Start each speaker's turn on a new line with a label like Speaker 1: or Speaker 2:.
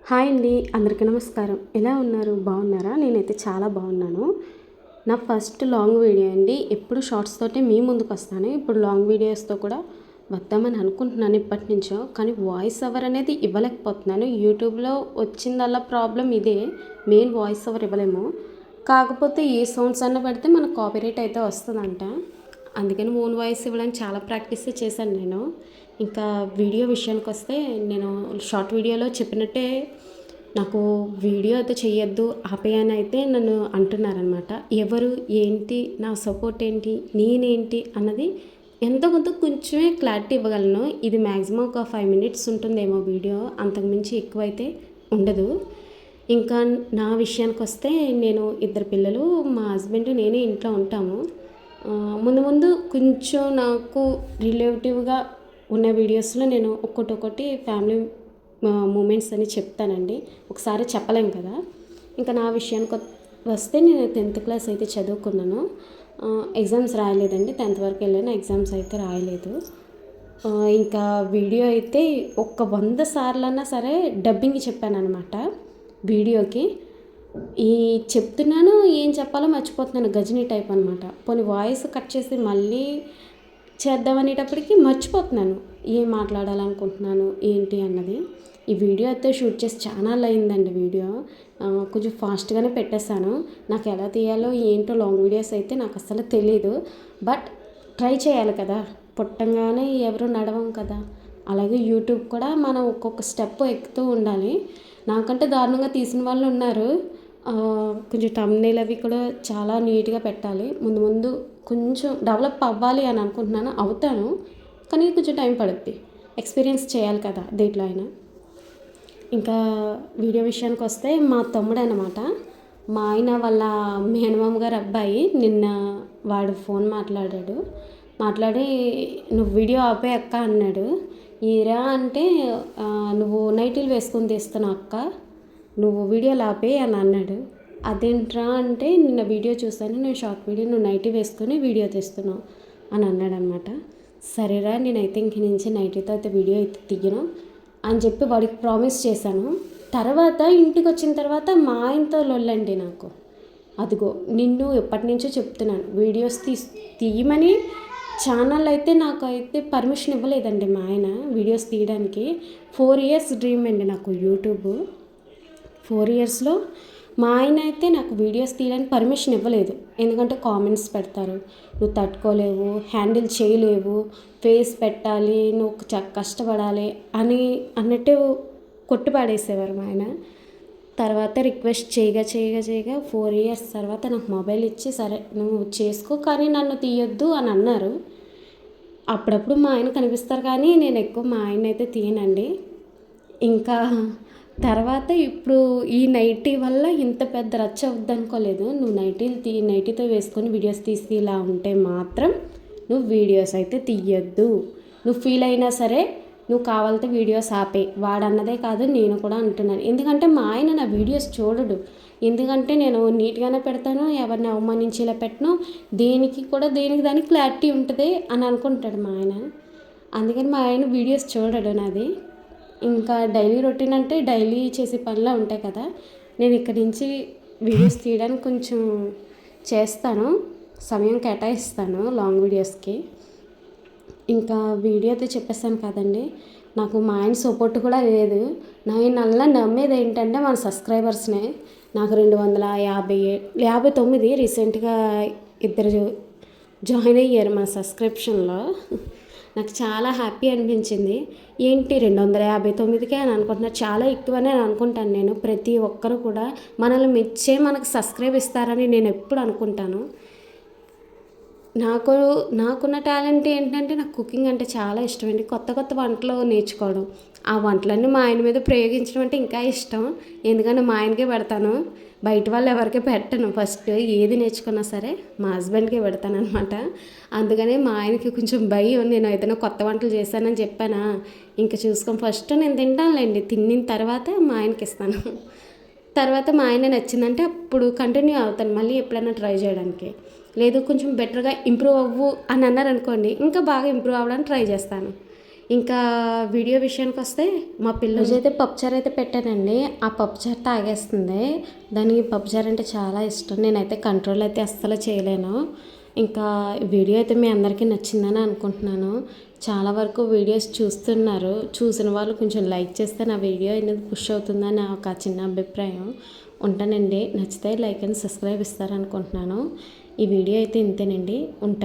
Speaker 1: Hi అండి, అందరికీ నమస్కారం. ఎలా ఉన్నారు? బాగున్నారా? నేనైతే చాలా బాగున్నాను. నా ఫస్ట్ లాంగ్ వీడియో అండి. ఎప్పుడు షార్ట్స్ తోటే మీ ముందుకు వస్తాను. ఇప్పుడు లాంగ్ వీడియోస్తో కూడా వద్దామని అనుకుంటున్నాను ఇప్పటి నుంచో. కానీ వాయిస్ ఓవర్ అనేది ఇవ్వలేకపోతున్నాను. యూట్యూబ్లో వచ్చిందల్లా ప్రాబ్లం ఇదే. మెయిన్ వాయిస్ ఓవర్ ఇవ్వలేము. కాకపోతే ఏ సౌండ్స్ అన్న పెడితే మనకు కాపీరైట్ అయితే వస్తుందంట. అందుకని ఓన్ వాయిస్ ఇవ్వడానికి చాలా ప్రాక్టీస్ చేశాను నేను. ఇంకా వీడియో విషయానికి వస్తే నేను షార్ట్ వీడియోలో చెప్పినట్టే నాకు వీడియో అయితే చెయ్యొద్దు ఆపేయని అయితే నన్ను అంటున్నారనమాట. ఎవరు ఏంటి నా సపోర్ట్ ఏంటి నేనేంటి అన్నది ఎంతో కొంత కొంచెమే క్లారిటీ ఇవ్వగలను. ఇది మ్యాక్సిమం ఒక 5 minutes ఉంటుందేమో వీడియో, అంతకుమించి ఎక్కువైతే ఉండదు. ఇంకా నా విషయానికి వస్తే నేను 2 పిల్లలు, మా హస్బెండ్, నేనే ఇంట్లో ఉంటాము. ముందు ముందు కొంచెం నాకు రిలేటివ్గా ఉన్న వీడియోస్లో నేను ఒక్కొక్కటి ఫ్యామిలీ మూమెంట్స్ అని చెప్తానండి. ఒకసారి చెప్పలేం కదా. ఇంకా నా విషయానికి వస్తే నేను 10th క్లాస్ అయితే చదువుకున్నాను. ఎగ్జామ్స్ రాయలేదండి. 10th వరకు వెళ్ళాను, ఎగ్జామ్స్ అయితే రాయలేదు. ఇంకా వీడియో అయితే 100 సార్లన్నా సరే డబ్బింగ్ చెప్పాను అనమాట వీడియోకి. ఈ చెప్తున్నాను, ఏం చెప్పాలో మర్చిపోతున్నాను. గజనీ టైప్ అనమాట. పోనీ వాయిస్ కట్ చేసి మళ్ళీ చేద్దామనేటప్పటికి మర్చిపోతున్నాను ఏం మాట్లాడాలనుకుంటున్నాను ఏంటి అన్నది. ఈ వీడియో అయితే షూట్ చేసి చాలా అయిందండి. వీడియో కొంచెం ఫాస్ట్గానే పెట్టేశాను. నాకు ఎలా తీయాలో ఏంటో లాంగ్ వీడియోస్ అయితే నాకు అసలు తెలీదు. బట్ ట్రై చేయాలి కదా, పుట్టంగానే ఎవరు నడవం కదా. అలాగే యూట్యూబ్ కూడా మనం ఒక్కొక్క స్టెప్ ఎక్కుతూ ఉండాలి. నాకంటే దారుణంగా తీసిన వాళ్ళు ఉన్నారు. కొంచెం thumbnail అవి కూడా చాలా నీట్గా పెట్టాలి. ముందు ముందు కొంచెం డెవలప్ అవ్వాలి అని అనుకుంటున్నాను. అవుతాను, కానీ కొంచెం టైం పడుద్ది. ఎక్స్పీరియన్స్ చేయాలి కదా దేంట్లో అయినా. ఇంకా వీడియో విషయానికి వస్తే మా తమ్ముడు అనమాట, మా ఆయన వాళ్ళ మేనమామ గారు అబ్బాయి నిన్న వాడు ఫోన్ మాట్లాడి నువ్వు వీడియో ఆపే అక్క అన్నాడు. ఈరా అంటే నువ్వు నైటీలు వేసుకొని తీస్తున్నావు అక్క, నువ్వు వీడియోలు ఆపే అని అన్నాడు. అదేంట్రా అంటే నిన్న వీడియో చూసాను, నేను షార్ట్ వీడియో, నువ్వు నైటీ వేసుకొని వీడియో తీస్తున్నావు అని అన్నాడు అనమాట. సరేరా, నేనైతే ఇంక నుంచి నైటీతో అయితే వీడియో అయితే తీయను అని చెప్పి వాడికి ప్రామిస్ చేశాను. తర్వాత ఇంటికి వచ్చిన తర్వాత మా ఆయనతో లొల్లండి నాకు. అదిగో నిన్ను ఎప్పటి నుంచో చెప్తున్నాను వీడియోస్ తీయమని. ఛానల్ అయితే నాకైతే పర్మిషన్ ఇవ్వలేదండి మా ఆయన వీడియోస్ తీయడానికి. 4 years డ్రీమ్ అండి నాకు యూట్యూబ్. 4 yearsలో మా ఆయన అయితే నాకు వీడియోస్ తీయడానికి పర్మిషన్ ఇవ్వలేదు. ఎందుకంటే కామెంట్స్ పెడతారు, నువ్వు తట్టుకోలేవు, హ్యాండిల్ చేయలేవు, ఫేస్ పెట్టాలి, నువ్వు కష్టపడాలి అన్నట్టు కొట్టుపాడేసేవారు మా ఆయన. తర్వాత రిక్వెస్ట్ చేయగా 4 years తర్వాత నాకు మొబైల్ ఇచ్చి సరే నువ్వు చేసుకో కానీ నన్ను తీయొద్దు అని అన్నారు. అప్పుడప్పుడు మా ఆయన కనిపిస్తారు కానీ నేను ఎక్కువ మా ఆయన అయితే తీయనండి. ఇంకా తర్వాత ఇప్పుడు ఈ నైటీ వల్ల ఇంత పెద్ద రచ్చ అవుద్దనుకోలేదు. నువ్వు నైటీతో వేసుకొని వీడియోస్ తీసి ఇలా ఉంటే మాత్రం నువ్వు వీడియోస్ అయితే తీయొద్దు. నువ్వు ఫీల్ అయినా సరే నువ్వు కావాలంటే వీడియోస్ ఆపే. వాడన్నదే కాదు, నేను కూడా అంటున్నాను. ఎందుకంటే మా ఆయన నా వీడియోస్ చూడడు. ఎందుకంటే నేను నీట్గానే పెడతాను, ఎవరిని అవమానించేలా పెట్టను, దేనికి దానికి క్లారిటీ ఉంటుంది అని అనుకుంటాడు మా ఆయన. అందుకని మా ఆయన వీడియోస్ చూడడు నాది. ఇంకా డైలీ రొటీన్ అంటే డైలీ చేసే పనులు ఉంటాయి కదా. నేను ఇక్కడి నుంచి వీడియోస్ తీయడానికి కొంచెం చేస్తాను, సమయం కేటాయిస్తాను లాంగ్ వీడియోస్కి. ఇంకా వీడియో అయితే చెప్పేస్తాను కదండి. నాకు మా ఆయన సపోర్ట్ కూడా లేదు. నన్ను నమ్మేది ఏంటంటే మన సబ్స్క్రైబర్స్నే. నాకు 259 రీసెంట్గా 2 జాయిన్ అయ్యారు మన సబ్స్క్రిప్షన్లో. నాకు చాలా హ్యాపీ అనిపించింది. ఏంటి 259కే అని అనుకుంటున్నారు, చాలా ఎక్కువనే అని అనుకుంటాను నేను. ప్రతి ఒక్కరు కూడా మనల్ని మెచ్చే మనకు సబ్స్క్రైబ్ ఇస్తారని నేను ఎప్పుడు అనుకుంటాను. నాకున్న టాలెంట్ ఏంటంటే నాకు కుకింగ్ అంటే చాలా ఇష్టం అండి. కొత్త వంటలు నేర్చుకోవడం, ఆ వంటలన్నీ మా ఆయన మీద ప్రయోగించడం అంటే ఇంకా ఇష్టం. ఎందుకంటే మా ఆయనకే పెడతాను, బయట వాళ్ళు ఎవరికీ పెట్టను. ఫస్ట్ ఏది నేర్చుకున్నా సరే మా హస్బెండ్కే పెడతాను అనమాట. అందుకనే మా ఆయనకి కొంచెం భయం. నేను ఏదైనా కొత్త వంటలు చేశానని చెప్పానా, ఇంకా చూసుకొని ఫస్ట్ నేను తింటానులేండి, తిన్న తర్వాత మా ఆయనకి ఇస్తాను. తర్వాత మా ఆయన నచ్చిందంటే అప్పుడు కంటిన్యూ అవుతాను మళ్ళీ ఎప్పుడైనా ట్రై చేయడానికి. లేదు కొంచెం బెటర్గా ఇంప్రూవ్ అవ్వు అని అన్నారనుకోండి, ఇంకా బాగా ఇంప్రూవ్ అవ్వడానికి ట్రై చేస్తాను. ఇంకా వీడియో విషయానికి వస్తే మా పిల్లలు అయితే పప్పుచారు అయితే పెట్టానండి. ఆ పప్పుచారు తాగేస్తుంది. దానికి పప్పుచారు అంటే చాలా ఇష్టం. నేనైతే కంట్రోల్ అయితే అస్సలు చేయలేను. ఇంకా వీడియో అయితే మీ అందరికీ నచ్చిందని అనుకుంటున్నాను. చాలా వరకు వీడియోస్ చూస్తున్నారు. చూసిన వాళ్ళు కొంచెం లైక్ చేస్తే నా వీడియో అనేది పుష్ అవుతుందని నా ఒక చిన్న అభిప్రాయం. ఉంటానండి. నచ్చితే లైక్ అండ్ సబ్స్క్రైబ్ ఇస్తారనుకుంటున్నాను. ఈ వీడియో అయితే ఇంతేనండి. ఉంటాను.